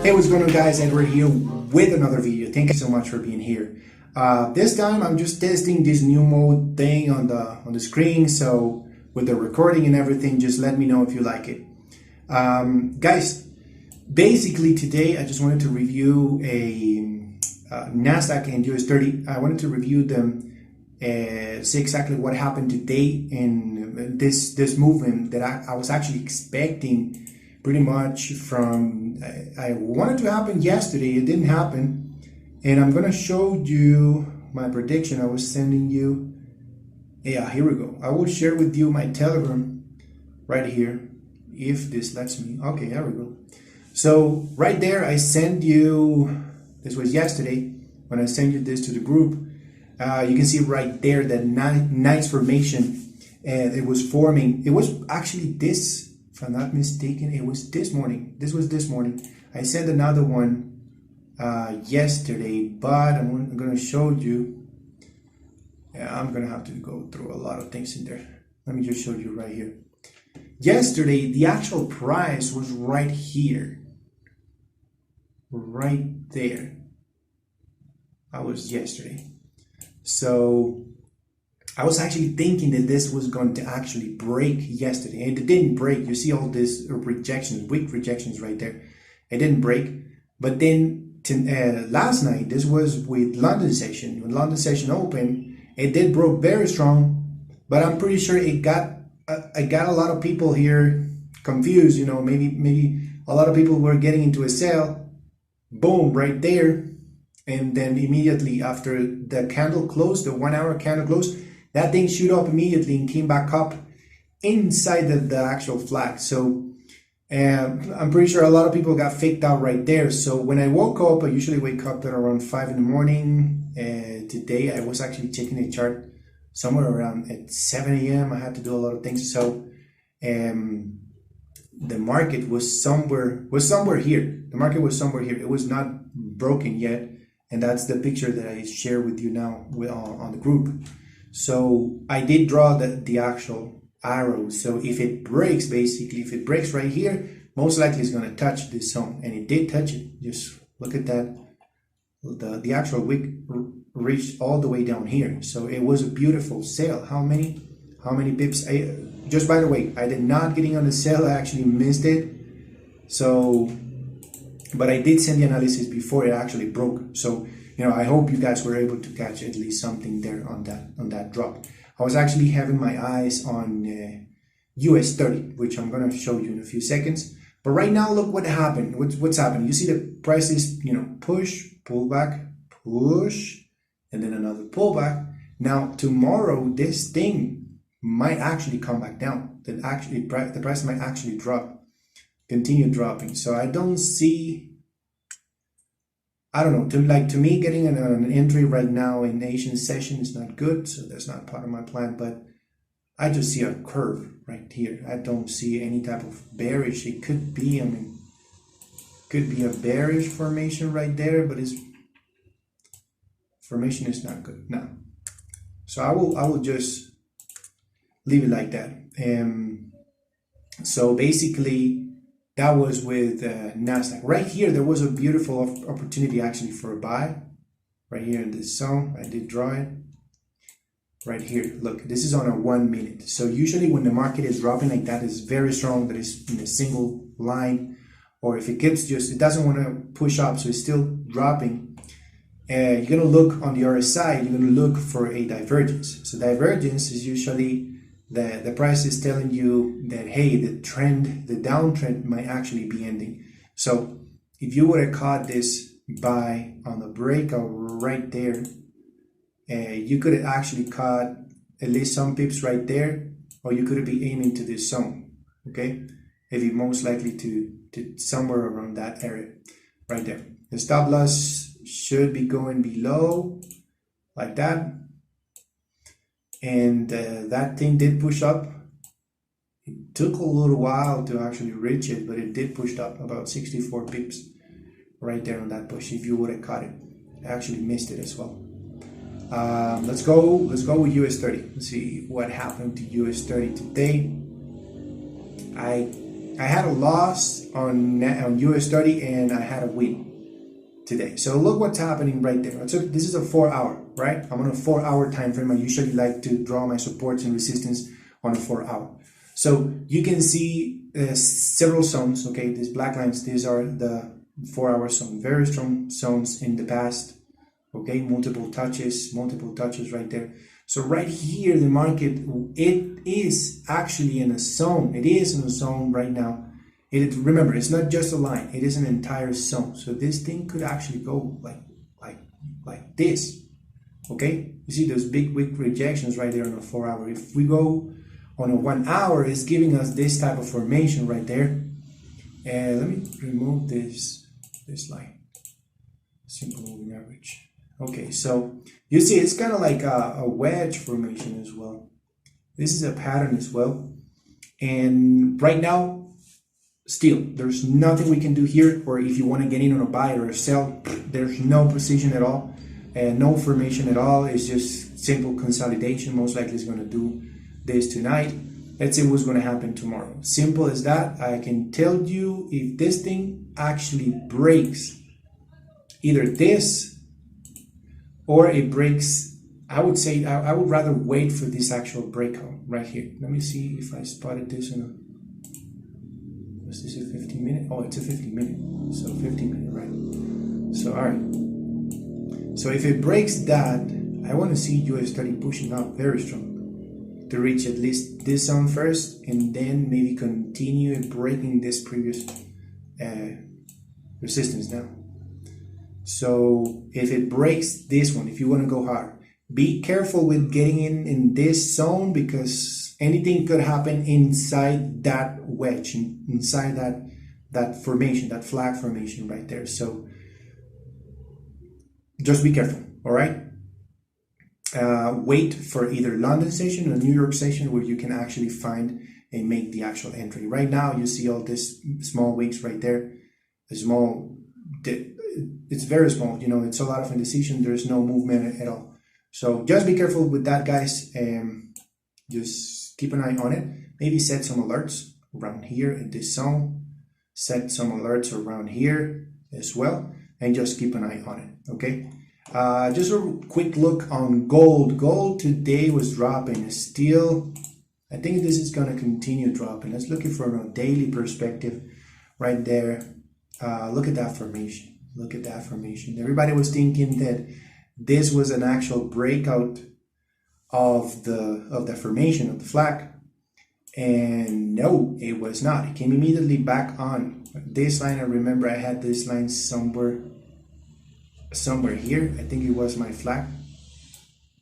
Hey, what's going on, guys? Edward here with another video. Thank you so much for being here. This time I'm just testing this new mode thing on the screen, so with the recording and everything, just let me know if you like it. Guys, basically today I just wanted to review a Nasdaq and US30. I wanted to review them, see exactly what happened today in this movement that I was actually expecting pretty much from, I wanted to happen yesterday. It didn't happen, and I'm gonna show you my prediction I was sending you. Yeah, here we go. I will share with you my Telegram right here, if this lets me. Okay, there we go. So right there I sent you, this was yesterday when I sent you this to the group. You can see right there that nice formation, and it was forming. It was actually this, if I'm not mistaken, it was this morning. This was this morning. I sent another one yesterday, but I'm going to show you. I'm going to have to go through a lot of things in there. Let me just show you right here. Yesterday, the actual price was right here. Right there. That was yesterday. So I was actually thinking that this was going to actually break yesterday, and it didn't break. You see all these rejections, weak rejections right there. It didn't break. But then last night, this was with London session. When London session opened, it did broke very strong, but I'm pretty sure it got I got a lot of people here confused. You know, maybe a lot of people were getting into a sell. Boom, right there. And then immediately after the candle closed, the 1 hour candle closed, that thing shoot up immediately and came back up inside the actual flag. So I'm pretty sure a lot of people got faked out right there. So when I woke up, I usually wake up at around 5 in the morning. Today I was actually checking the chart somewhere around at 7 a.m. I had to do a lot of things. So the market was somewhere here. The market was somewhere here. It was not broken yet. And that's the picture that I share with you now on the group. So I did draw the actual arrow. So if it breaks, basically, if it breaks right here, most likely it's going to touch this zone. And it did touch it. Just look at that. The actual wick reached all the way down here. So it was a beautiful sale. How many pips? Just by the way, I did not getting on the sale. I actually missed it. So, but I did send the analysis before it actually broke. So, you know, I hope you guys were able to catch at least something there on that drop. I was actually having my eyes on US30, which I'm going to show you in a few seconds. But right now, look what happened. What's happened? You see the prices, you know, push, pull back, push, and then another pullback. Now, tomorrow, this thing might actually come back down. That actually, the price might actually drop, continue dropping. So I don't see, I don't know, to me, getting an entry right now in Asian session is not good, so that's not part of my plan, but I just see a curve right here. I don't see any type of bearish. It could be, I mean, could be a bearish formation right there, but its formation is not good now. So I will just leave it like that. So basically, that was with Nasdaq. Right here, there was a beautiful opportunity actually for a buy. Right here in this zone, I did draw it. Right here, look, this is on a 1 minute. So usually when the market is dropping like that, it's very strong, that is in a single line. Or if it gets just, it doesn't want to push up, so it's still dropping. You're going to look on the other side, you're going to look for a divergence. So divergence is usually the price is telling you that, hey, the trend, the downtrend might actually be ending. So if you would have caught this buy on the breakout right there, you could have actually caught at least some pips right there, or you could be aiming to this zone, okay? If you're most likely to somewhere around that area right there. The stop loss should be going below like that. And that thing did push up. It took a little while to actually reach it, but it did push up about 64 pips right there on that push. If you would have caught it, I actually missed it as well. Let's go with US30. Let's see what happened to US30 today. I I had a loss on US30 and I had a win today. So look what's happening right there. So this is a 4 hour, right? I'm on a 4 hour time frame. I usually like to draw my supports and resistance on a 4 hour. So you can see several zones. Okay, these black lines, these are the 4 hour zone, very strong zones in the past. Okay, multiple touches right there. So right here, the market, it is actually in a zone. It is in a zone right now. Remember, it's not just a line, it is an entire zone. So this thing could actually go like this. Okay, you see those big wick rejections right there on a 4 hour. If we go on a 1 hour, it's giving us this type of formation right there. And let me remove this line, simple moving average. Okay, so you see it's kind of like a wedge formation as well. This is a pattern as well. And right now, still, there's nothing we can do here. Or if you want to get in on a buy or a sell, there's no precision at all and no formation at all. It's just simple consolidation. Most likely it's going to do this tonight. Let's see what's going to happen tomorrow. Simple as that. I can tell you if this thing actually breaks either this or it breaks, I would say I would rather wait for this actual breakout right here. Let me see if I spotted this in a, was this a 15 minute? Oh, it's a 15 minute. So 15 minute, right? So, all right. So if it breaks that, I want to see US30 pushing up very strong to reach at least this zone first and then maybe continue breaking this previous resistance now. So if it breaks this one, if you want to go hard, be careful with getting in this zone because anything could happen inside that wedge, inside that formation, that flag formation right there. So just be careful, all right? Wait for either London session or New York session where you can actually find and make the actual entry. Right now, you see all this small wicks right there, it's very small, you know, it's a lot of indecision. There's no movement at all. So just be careful with that, guys. Just keep an eye on it. Maybe set some alerts around here in this zone. Set some alerts around here as well. And just keep an eye on it, okay? Just a quick look on gold. Gold today was dropping. Still, I think this is going to continue dropping. Let's look at it from a daily perspective right there. Look at that formation. Look at that formation. Everybody was thinking that this was an actual breakout of the formation of the flag, and no, it was not. It came immediately back on this line. I remember I had this line somewhere here. I think it was my flag.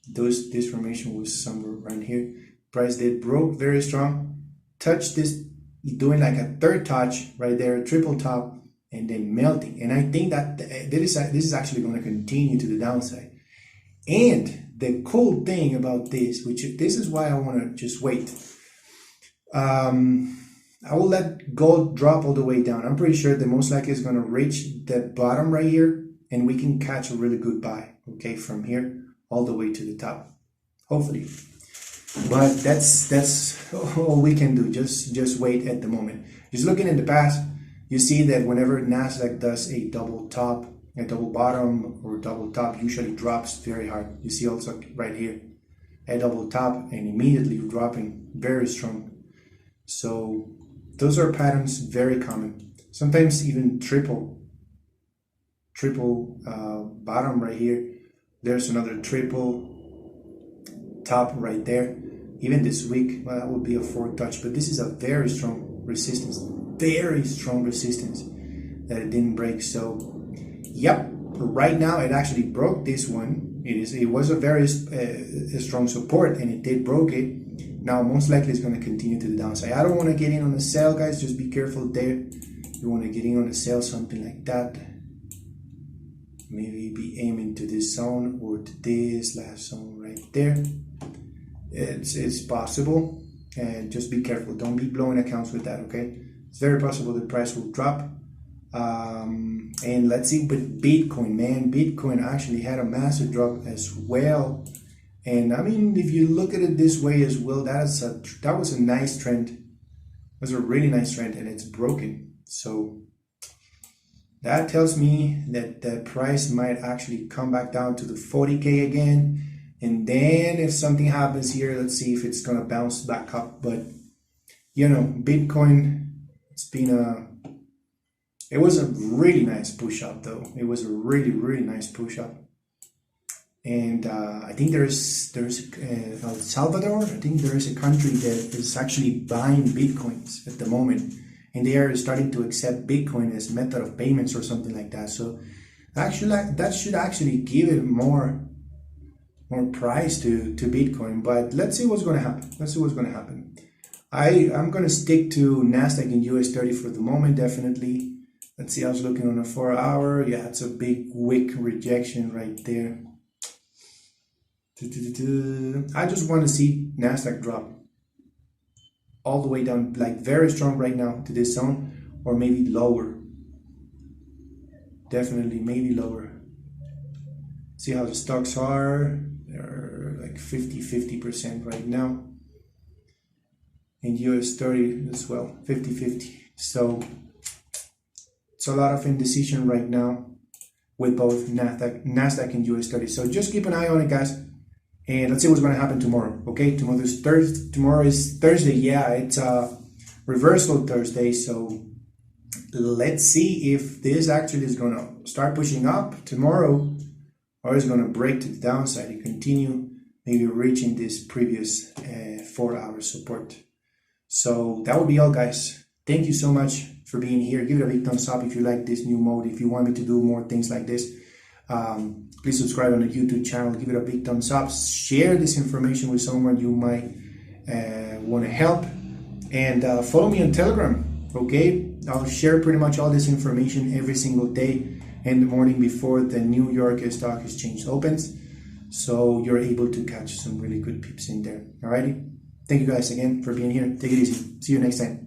This formation was somewhere around here. Price did broke very strong, touched this, doing like a third touch right there, triple top, and then melting. And I think that this is actually going to continue to the downside. And the cool thing about this, this is why I want to just wait. I will let gold drop all the way down. I'm pretty sure that most likely is going to reach the bottom right here, and we can catch a really good buy, okay, from here all the way to the top, hopefully. But that's all we can do. Just wait at the moment. Just looking in the past, you see that whenever Nasdaq does a double top, a double bottom, or double top, usually drops very hard. You see also right here, a double top and immediately dropping very strong. So those are patterns very common. Sometimes even triple bottom right here. There's another triple top right there. Even this week, well, that would be a fourth touch, but this is a very strong resistance. Very strong resistance that it didn't break. So yep, right now it actually broke this one. It was a very strong support, and it did broke it. Now most likely it's going to continue to the downside. I don't want to get in on a sell, guys. Just be careful there. You want to get in on a sell, something like that. Maybe be aiming to this zone or to this last zone right there. It's possible, and just be careful. Don't be blowing accounts with that, okay? It's very possible the price will drop. And let's see with Bitcoin, man. Bitcoin actually had a massive drop as well. And I mean, if you look at it this way as well, that was a nice trend was a really nice trend, and it's broken. So that tells me that the price might actually come back down to the 40K again. And then if something happens here, let's see if it's gonna bounce back up. But you know, Bitcoin, it was a really nice push up though. It was a really, really nice push up. And I think there's El Salvador. I think there is a country that is actually buying Bitcoins at the moment, and they are starting to accept Bitcoin as method of payments or something like that. So actually, that should actually give it more price to Bitcoin. But let's see what's going to happen. Let's see what's going to happen. I'm going to stick to Nasdaq and US 30 for the moment, definitely. Let's see. I was looking on a 4-hour. Yeah, it's a big wick rejection right there. I just want to see Nasdaq drop all the way down, like very strong right now to this zone, or maybe lower. Definitely maybe lower. See how the stocks are. They're like 50% right now. And US 30 as well, 50-50. So it's a lot of indecision right now with both Nasdaq and US 30. So just keep an eye on it, guys. And let's see what's going to happen tomorrow. Okay, tomorrow is Thursday. Yeah, it's a reversal Thursday. So let's see if this actually is going to start pushing up tomorrow, or is going to break to the downside and continue maybe reaching this previous 4-hour support. So that will be all, guys. Thank you so much for being here. Give it a big thumbs up if you like this new mode. If you want me to do more things like this, please subscribe on the YouTube channel. Give it a big thumbs up. Share this information with someone you might want to help. And follow me on Telegram, okay? I'll share pretty much all this information every single day in the morning before the New York Stock Exchange opens. So you're able to catch some really good pips in there. Alrighty? Thank you guys again for being here. Take it easy. See you next time.